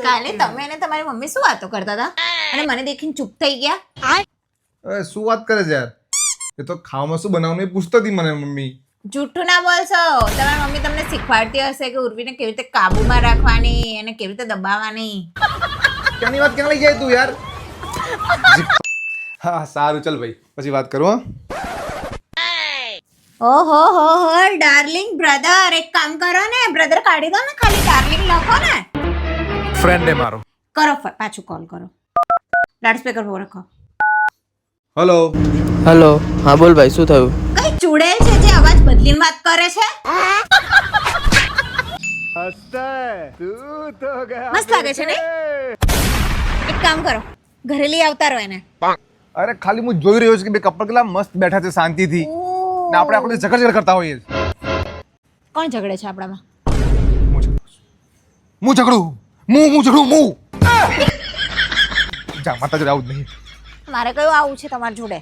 કાલે તમે અને તમારી મમ્મી શું વાતો કરતા હતા અને મને દેખીને ચૂપ થઈ ગયા? અરે શું વાત કરે છે યાર? એ તો ખાવામાં શું બનાવવાનું એ પૂછતી હતી મને મમ્મી. જૂઠું ના બોલશો. તમારી મમ્મી તમને શીખવાડતી હશે કે ઉર્વીને કેવી રીતે કાબુમાં રાખવાની અને કેવી રીતે દબાવવાની. ક્યાંની વાત ક્યાં લઈ જાય તું યાર? હા સારું ચાલ ભાઈ, પછી વાત કરું. ઓહો હો હો ડાર્લિંગ બ્રધર, એક કામ કરો ને, બ્રધર કાઢી દો ને, ખાલી ડાર્લિંગ લખો ને. ફ્રેન્ડ હે મારો. કરો પાછું કોલ કરો. લાઉડ સ્પીકર પર રાખો. હેલો. હેલો, હા બોલ ભાઈ, શું થયું? કઈ ચૂડેલ છે જે અવાજ બદલીને વાત કરે છે? મસ્ત લાગે છે ને? એક કામ કરો, ઘરે લઈ આવતા રહો એને. અરે ખાલી હું જોઈ રહ્યો છું કે બે કપલ કેટલા મસ્ત બેઠા છે શાંતિથી, ને આપણે આપણે ઝઘડ કરતા હોઈએ. કોણ ઝઘડે છે આપણામાં? હું ઝઘડું જા માતા જ આવું જ નહીં. મારે કયું આવું છે તમારી જોડે?